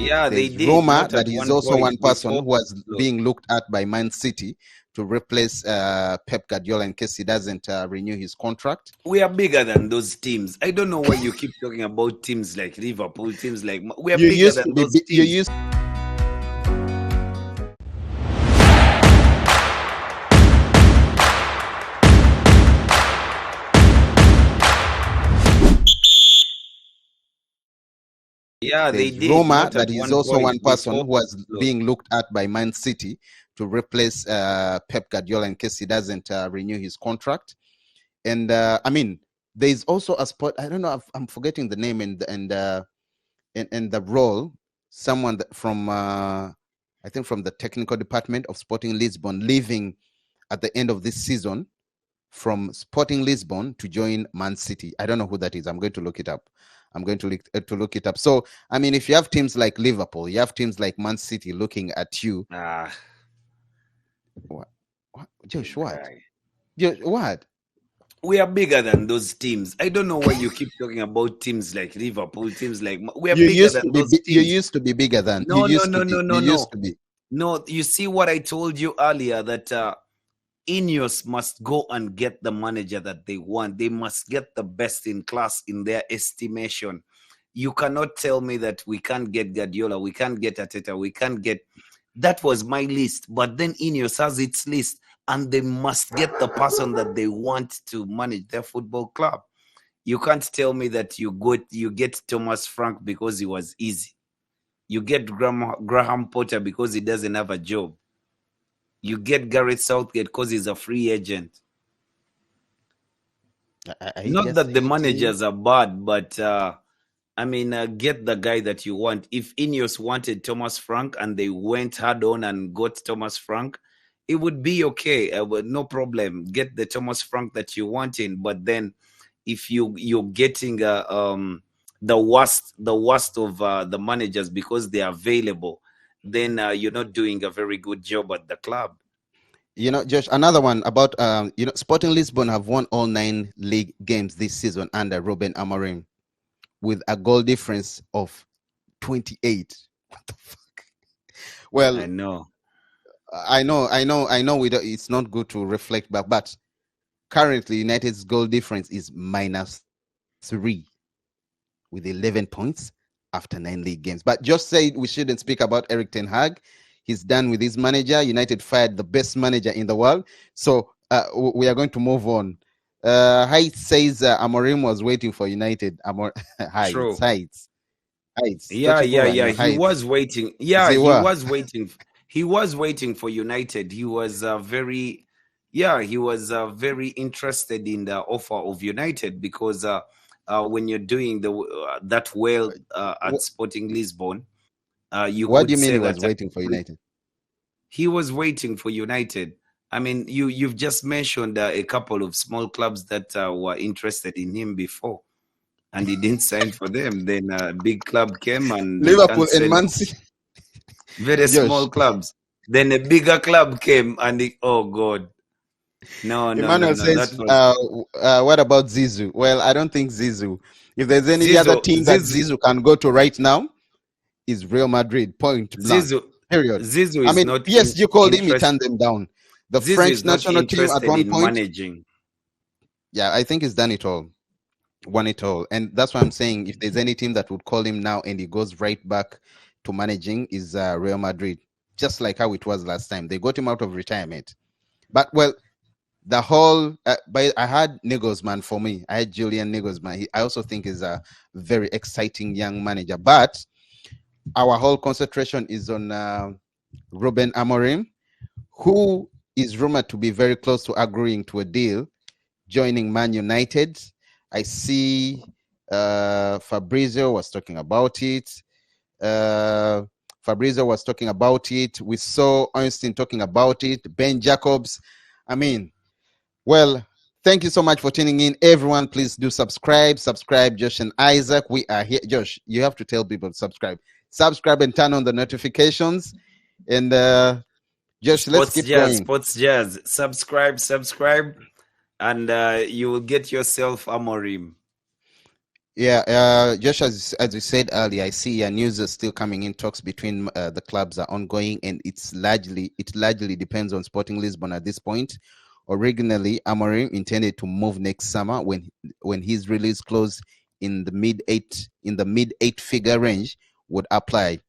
Yeah, they There's did. rumor Not at that he's one also point one person before. who was Look, being looked at by Man City to replace Pep Guardiola in case he doesn't renew his contract. we are bigger than those teams. I don't know why you keep talking about teams like Liverpool, teams like we are You bigger used than to be, those you teams. used. Yeah, they There's did. rumor Not that at he's one also point one person before. who was Look, being looked at by Man City to replace Pep Guardiola in case he doesn't renew his contract. And I mean, there's also a spot. I don't know. I'm forgetting the name and the role. Someone from I think from the technical department of Sporting Lisbon leaving at the end of this season from Sporting Lisbon to join Man City. I don't know who that is. I'm going to look it up. I'm going to look it up. So, I mean, if you have teams like Liverpool, you have teams like Man City looking at you. What? Josh, what? Josh, what? we are bigger than those teams. I don't know why you keep talking about teams like Liverpool, teams like we are You bigger used to than be. those You teams. used to be bigger than. You No, no, used to no, be. no, You no, used no. to be. No, you see what I told you earlier that Ineos must go and get the manager that they want. They must get the best in class in their estimation. You cannot tell me that we can't get Guardiola, we can't get Arteta, we can't get. That was my list, but then Ineos has its list, and they must get the person that they want to manage their football club. You can't tell me that you get Thomas Frank because he was easy. You get Graham Potter because he doesn't have a job. You get Gareth Southgate because he's a free agent. Not that the managers are bad, but I mean, get the guy that you want. If Ineos wanted Thomas Frank and they went hard on and got Thomas Frank, it would be okay. No problem. Get the Thomas Frank that you want in. But then, if you're getting the worst of the managers because they are available, then you're not doing a very good job at the club. You know, Josh, another one about Sporting Lisbon have won all 9 league games this season under Ruben Amorim with a goal difference of 28. What the fuck? Well, I know. It's not good to reflect back, but currently United's goal difference is -3 with 11 points after 9 league games. But just say we shouldn't speak about Eric Ten Hag. He's done with his manager. United fired the best manager in the world. So we are going to move on. Heights says Amorim was waiting for United. Heights. Yeah. He was waiting. Yeah, he was waiting. He was waiting for United. He was very interested in the offer of United because when you're doing that well at Sporting Lisbon, you what could do you mean say he was that waiting for United? he was waiting for United. I mean, you've just mentioned a couple of small clubs that were interested in him before, and he didn't sign for them. Then a big club came and Liverpool and Man City. Very small clubs. Then a bigger club came and oh God. No. Emmanuel says, what about Zizou? Well, I don't think Zizou. If there's any other team that Zizou can go to right now, is Real Madrid. Point blank. Period. Zizou I is mean, not PSG called him, he turned them down. The Zizou French national team at one point. Managing. Yeah, I think he's done it all. Won it all. And that's why I'm saying if there's any team that would call him now and he goes right back to managing is Real Madrid. Just like how it was last time. They got him out of retirement. But, well, the whole but I had Nanglesman for me. I had Julian Nanglesman. I also think is a very exciting young manager. But our whole concentration is on Ruben Amorim, who is rumored to be very close to agreeing to a deal, joining Man United. I see Fabrizio was talking about it. We saw Einstein talking about it. Ben Jacobs. I mean, well, thank you so much for tuning in. Everyone, please do subscribe. Subscribe, Josh and Isaac. We are here. Josh, you have to tell people to subscribe. Subscribe and turn on the notifications. And Josh, let's keep going. Sports Jazz. Subscribe. And you will get yourself Amorim. Yeah, just as you said earlier, I see news is still coming in. Talks between the clubs are ongoing, and it largely depends on Sporting Lisbon at this point. Originally, Amorim intended to move next summer when his release clause in the mid eight figure range would apply.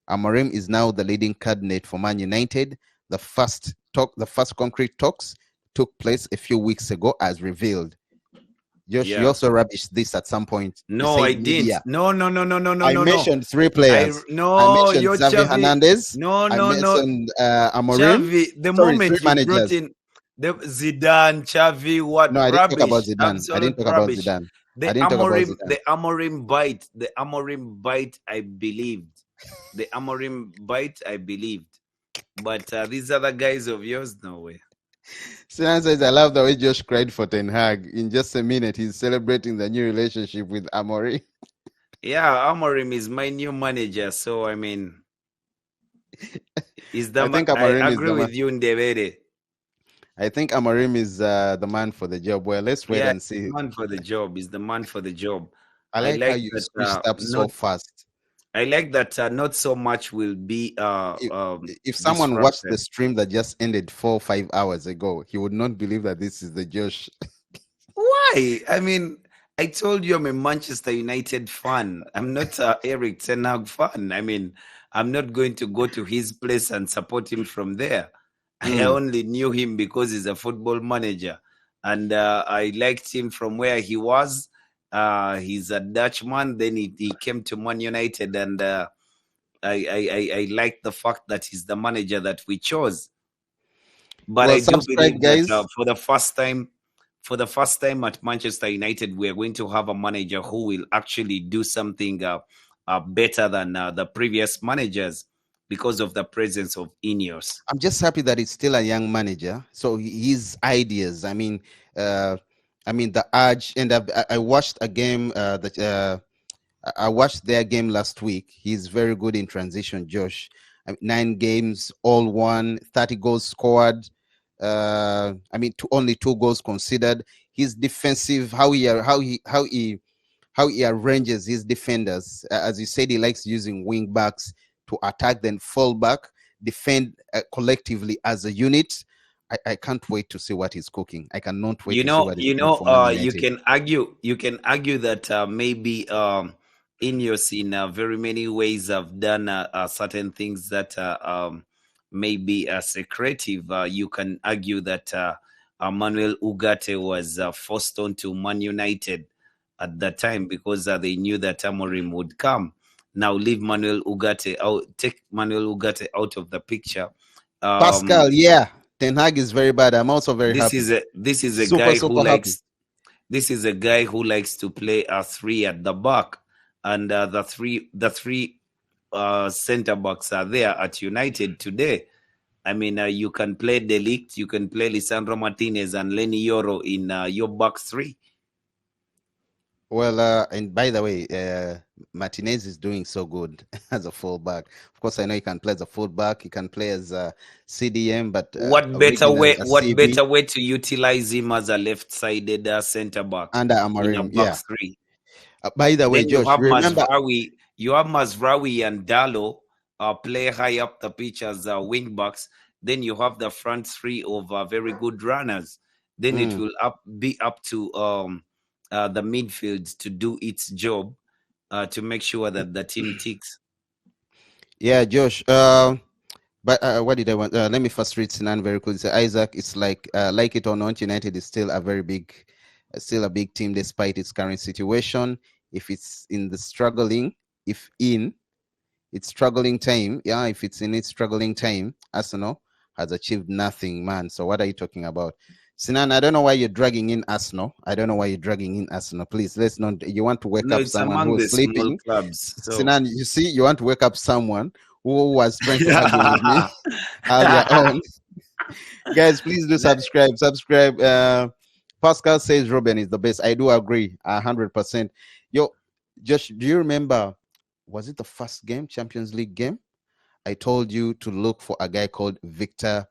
Amorim is now the leading candidate for Man United. The first concrete talks took place a few weeks ago, as revealed. Josh, you Yeah. also rubbished this at some point. You No, I said didn't. media. No, no, no, no, no, no, I no, no. mentioned three players. I No, mentioned you're Xavi Chavi. Hernandez. No, I no, no. mentioned Amorim. Chavi, the Sorry, three moment you brought managers. in the Zidane, Chavi, what No, I didn't talk about rubbish, Zidane. I didn't absolute talk about rubbish. Zidane. I didn't talk about Zidane. The Amorim bite, I believed. The Amorim bite, I believed. But these other guys of yours, no way. Sinan says, I love the way Josh cried for Ten Hag. In just a minute, he's celebrating the new relationship with Amorim. Yeah, Amorim is my new manager, so I mean, I think I Amorim is agree the man. with you, Ndebede. I think Amorim is the man for the job. Well, let's wait Yeah, and the see. man for the job is the man for the job. I I like how like you that. switched up so Not fast. I like that. Not so much will be if, if someone watched disrupted. the stream that just ended 4 or 5 hours ago, he would not believe that this is the Josh. Why? I mean, I told you I'm a Manchester United fan. I'm not a Eric Ten Hag fan. I mean, I'm not going to go to his place and support him from there. I only knew him because he's a football manager, and I liked him from where he was. He's a Dutchman. Then he came to Man United, and I like the fact that he's the manager that we chose. But Well, I do subscribe, believe that guys. for the first time at Manchester United, we are going to have a manager who will actually do something better than the previous managers because of the presence of Ineos. I'm just happy that he's still a young manager. So his ideas, the urge, and I watched a game I watched their game last week. He's very good in transition, Josh. 9 games, all won, 30 goals scored. Only 2 goals considered. His defensive, how he arranges his defenders. As you said, he likes using wing backs to attack, then fall back, defend collectively as a unit. I can't wait to see what he's cooking. I cannot wait to see what he's doing for Man United. You can argue that maybe Ineos in very many ways have done certain things that may be secretive. You can argue that Manuel Ugarte was forced onto Man United at that time because they knew that Amorim would come. Now leave Manuel Ugarte out, take Manuel Ugarte out of the picture. Pascal, yeah, Ten Hag is very bad. I'm also very happy. This is a Super, guy who super happy. likes to play a three at the back, and the three center backs are there at United today. I mean, you can play De Ligt, you can play Lisandro Martinez and Lenny Yoro in your back three. Well, and by the way, Martinez is doing so good as a fullback. Of course, I know he can play as a fullback. He can play as a CDM, but What better way to utilize him as a left-sided center back under in a Amorim? back Yeah. three? By the way, Then you Josh, have remember Mazraoui and Dalo play high up the pitch as wing backs. Then you have the front three of very good runners. Then it will be up to the midfield to do its job to make sure that the team ticks. Yeah, Josh. But what did I want? Let me first read Sinan very quickly. So Isaac, it's like it or not, United is still a big team despite its current situation. If it's in its struggling time, Arsenal has achieved nothing, man. So what are you talking about? Sinan, I don't know why you're dragging in Arsenal. Please, let's not. You want to wake No, up it's someone among who the is small sleeping. clubs. So. Sinan, you see, you want to wake up someone who was trying to argue with me earlier on. Guys, please do subscribe. Pascal says Robin is the best. I do agree 100%. Yo, Josh, do you remember, was it the first Champions League game? I told you to look for a guy called Victor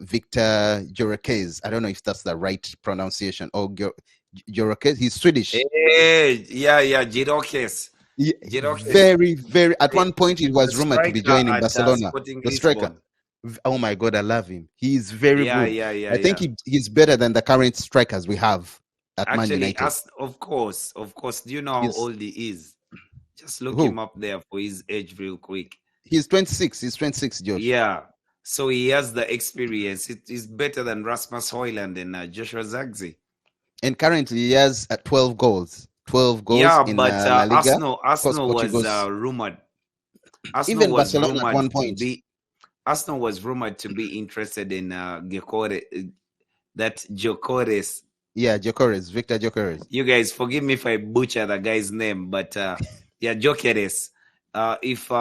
Gyökeres. I don't know if that's the right pronunciation. Or Jokers. He's Swedish. Yeah, Jirokes. Jirokes. Very, very. At one point, it The was rumored to be striker joining at Barcelona. Sporting The striker. Lisbon. Oh my God, I love him. He is very Yeah, good. yeah, yeah, I think yeah. he's better than the current strikers we have at Man Actually, United. of course. Do you know how He's, old he is? Just look who? him up there for his age real quick. He's 26. He's 26, Josh. Yeah. So he has the experience. It is better than Rasmus Højlund and Joshua Zagzi. And currently he has 12 goals. 12 goals Yeah, in but La Liga. Arsenal was rumored. Arsenal Even was Barcelona rumored at one to point. be. Arsenal was rumored to be interested in Gyökeres, that Gyökeres. Yeah, Gyökeres, Victor Gyökeres. You guys forgive me if I butcher the guy's name, but yeah, Gyökeres. If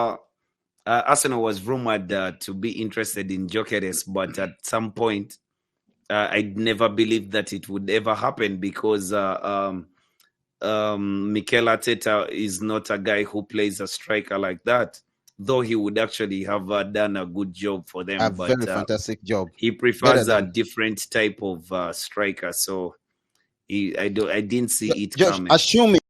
Arsenal was rumored to be interested in Gyökeres, but at some point, I never believed that it would ever happen because Mikel Arteta is not a guy who plays a striker like that. Though he would actually have done a good job for them, A very fantastic job. He prefers a different type of striker, so I didn't see it Josh, coming. assuming